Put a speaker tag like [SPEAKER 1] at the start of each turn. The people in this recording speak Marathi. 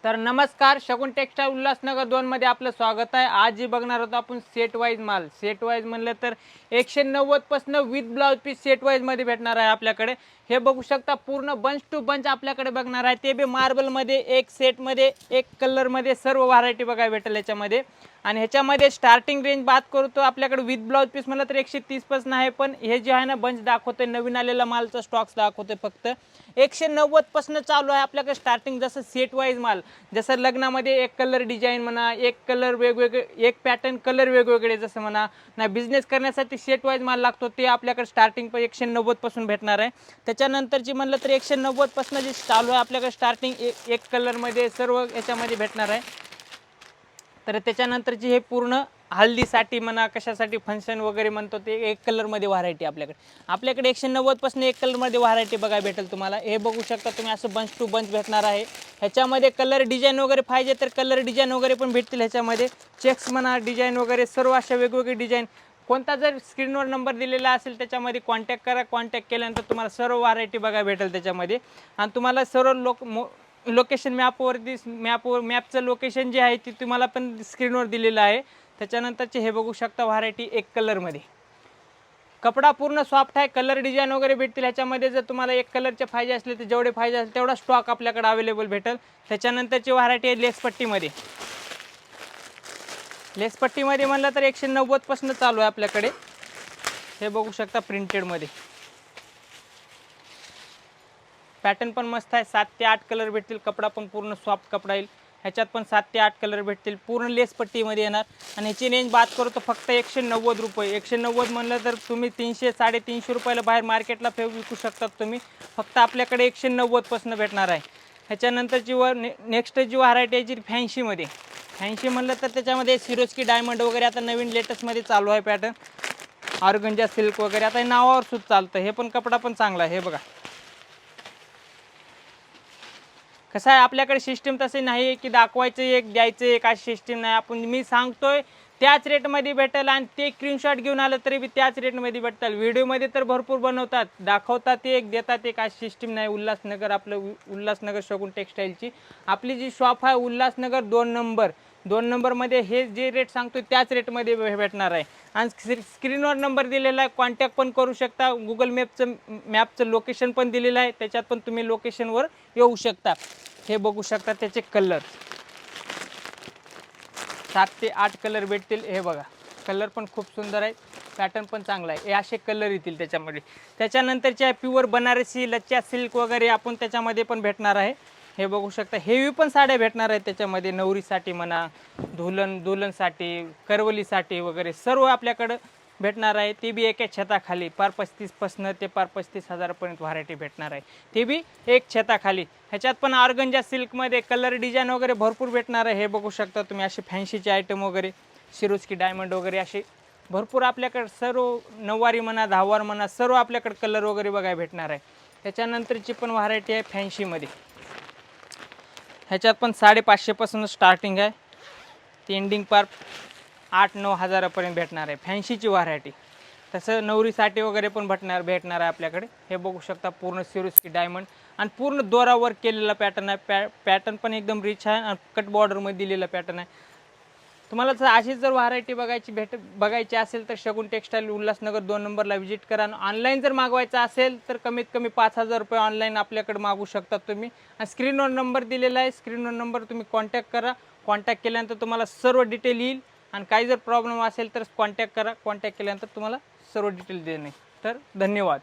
[SPEAKER 1] तर नमस्कार, शगुन टेक्सटाईल उल्हासनगर 2 मध्ये आपलं स्वागत आहे। आज जी बघणार आहोत आपण सेट वाईज माल। सेट वाईज म्हणलं तर 190 पासून with blouse piece set wise मध्ये भेटणार आहे आपल्याकडे। हे बघू शकता पूर्ण बंच टू बंच आपल्याकडे बघणार आहे, ते बी मार्बल मध्ये, एक सेट मध्ये, एक कलर मध्ये सर्व व्हरायटी बघायला भेटेल याच्यामध्ये। आणि ह्याच्यामध्ये स्टार्टिंग रेंज बात करू तो आपल्याकडे विथ ब्लाउज पीस म्हणलं तर 130 पासून आहे, पण हे जे आहे ना बंच दाखवते नवीन आलेला मालचा स्टॉक्स दाखवते फक्त 190 पासून चालू आहे आपल्याकडे स्टार्टिंग। जसं सेट वाईज माल, जसं लग्नामध्ये एक कलर डिझाईन म्हणा, एक कलर वेगवेगळे, एक पॅटर्न कलर वेगवेगळे जसं म्हणा ना, बिझनेस करण्यासाठी सेट वाईज माल लागतो ते आपल्याकडे स्टार्टिंग पण 190 पासून भेटणार आहे। त्याच्यानंतरची म्हणलं तर 190 पासून जे चालू आहे आपल्याकडे स्टार्टिंग एक कलर मध्ये सर्व याच्यामध्ये भेटणार आहे। तर त्याच्यानंतरची हे पूर्ण हल्दीसाठी म्हणा, कशासाठी फंक्शन वगैरे म्हणतो ते एक कलर मध्ये व्हरायटी आपल्याकडे 190 पासून एक कलर मध्ये व्हरायटी बघायला भेटेल तुम्हाला। हे बघू शकता तुम्ही, असं बंच टू बंच भेटणार आहे। ह्याच्यामध्ये कलर डिझाईन वगैरे पाहिजे तर कलर डिझाईन वगैरे पण भेटतील ह्याच्यामध्ये। चेक्स म्हणा, डिझाईन वगैरे सर्व अशा वेगवेगळे डिझाईन। कोणता जर स्क्रीनवर नंबर दिलेला असेल त्याच्यामध्ये कॉन्टॅक्ट करा। कॉन्टॅक्ट केल्यानंतर तुम्हाला सर्व व्हरायटी बघायला भेटेल त्याच्यामध्ये। आणि तुम्हाला सर्व लोकेशन मॅपचं लोकेशन जे आहे ते तुम्हाला पण स्क्रीनवर दिलेलं आहे। त्याच्यानंतरचे हे बघू शकता व्हरायटी एक कलरमध्ये। कपडा पूर्ण सॉफ्ट आहे, कलर डिझाईन वगैरे भेटतील ह्याच्यामध्ये। जर तुम्हाला एक कलरचे पाहिजे असले तर जेवढे पाहिजे असेल तेवढा स्टॉक आपल्याकडे अवेलेबल भेटेल। त्याच्यानंतरची व्हरायटी आहे लेसपट्टीमध्ये। लेसपट्टीमध्ये म्हणलं तर 190 पासून चालू आहे आपल्याकडे। हे बघू शकता प्रिंटेडमध्ये पॅटर्न पण मस्त आहे। 7 ते 8 कलर भेटतील, कपडा पण पूर्ण सॉफ्ट कपडा येईल ह्याच्यात पण। 7 ते 8 कलर भेटतील, पूर्ण लेस पट्टीमध्ये येणार। आणि ह्याची रेंज बात करू तर फक्त 190 रुपये। 190 म्हणलं तर तुम्ही 300-350 रुपयाला बाहेर मार्केटला विकू शकतात तुम्ही, फक्त आपल्याकडे 190 पासून भेटणार आहे। ह्याच्यानंतरची नेक्स्ट जी व्हरायटी आहे जी फॅन्सीमध्ये। फॅन्सी म्हणलं तर त्याच्यामध्ये सिरोस्की डायमंड वगैरे आता नवीन लेटेस्टमध्ये चालू आहे पॅटर्न। ऑर्गंजा सिल्क वगैरे आता नावावर सुद्धा चालतं। हे पण कपडा पण चांगला आहे। हे बघा कसं आहे, आपल्याकडे सिस्टीम तसे नाही की दाखवायचं एक द्यायचं एक, अशी सिस्टीम नाही। आपण मी सांगतोय त्याच रेटमध्ये भेटेल आणि ते स्क्रीनशॉट घेऊन आलं तरी बी त्याच रेटमध्ये भेटतील। व्हिडिओमध्ये तर भरपूर बनवतात, दाखवतात एक देतात एक, अशी सिस्टीम नाही। उल्हासनगर आपलं उल्हासनगर शगुन टेक्सटाईलची आपली जी शॉप आहे उल्हासनगर 2 नंबरमध्ये हे जे रेट सांगतो त्याच रेटमध्ये भेटणार आहे। आणि स्क्रीनवर नंबर दिलेला आहे, कॉन्टॅक्ट पण करू शकता। गुगल मॅपचं लोकेशन पण दिलेलं आहे, त्याच्यात पण तुम्ही लोकेशनवर येऊ शकता। हे बघू शकता त्याचे कलर 7 ते 8 कलर भेटतील। हे बघा कलर पण खूप सुंदर आहे, पॅटर्न पण चांगला आहे। हे असे कलर येतील त्याच्यामध्ये। त्याच्यानंतरचे प्युअर बनारसी लच्चा सिल्क वगैरे आपण त्याच्यामध्ये पण भेटणार आहे। हे बघू शकता हेवी पण साड्या भेटणार आहेत त्याच्यामध्ये, नवरीसाठी म्हणा, दुल्हनसाठी, करवलीसाठी वगैरे सर्व आपल्याकडं भेटणार आहे। ते बी एका छताखाली पार 35 पासून ते पार 35,000 पर्यंत व्हरायटी भेटणार आहे, ते बी एक छताखाली। ह्याच्यात पण ऑर्गंजा सिल्कमध्ये कलर डिझाईन वगैरे भरपूर भेटणार आहे। हे बघू शकता तुम्ही, असे फॅन्सीचे आयटम वगैरे, सिरोस्की डायमंड वगैरे असे भरपूर आपल्याकडे सर्व नऊवारी म्हणा, दहावार म्हणा, सर्व आपल्याकडे कलर वगैरे बघायला भेटणार आहे। त्याच्यानंतरची पण व्हरायटी आहे फॅन्सीमध्ये। ह्याच्यात पण 550 पासून स्टार्टिंग आहे, ती एंडिंग पार 8-9 हजारापर्यंत भेटणार आहे फॅन्सीची व्हरायटी। तसं नवरीसाठी वगैरे पण भेटणार आहे आपल्याकडे। हे बघू शकता पूर्ण सिरोस्की डायमंड आणि पूर्ण दोरा वर्क केलेला पॅटर्न आहे। पॅटर्न पण एकदम रिच आहे आणि कट बॉर्डरमध्ये दिलेला पॅटर्न आहे। तुम्हाला जर अशीच जर व्हरायटी बघायची असेल तर शगुन टेक्सटाईल उल्हासनगर 2 नंबरला व्हिजिट करा। ऑनलाईन जर मागवायचं असेल तर कमीत कमी 5,000 रुपये ऑनलाईन आपल्याकडे मागू शकतात तुम्ही। आणि स्क्रीनवर नंबर दिलेला आहे, स्क्रीनवर नंबर तुम्ही कॉन्टॅक्ट करा। कॉन्टॅक्ट केल्यानंतर तुम्हाला सर्व डिटेल येईल आणि काही जर प्रॉब्लेम असेल तर कॉन्टॅक्ट करा। कॉन्टॅक्ट केल्यानंतर तुम्हाला सर्व डिटेल देणे। तर धन्यवाद।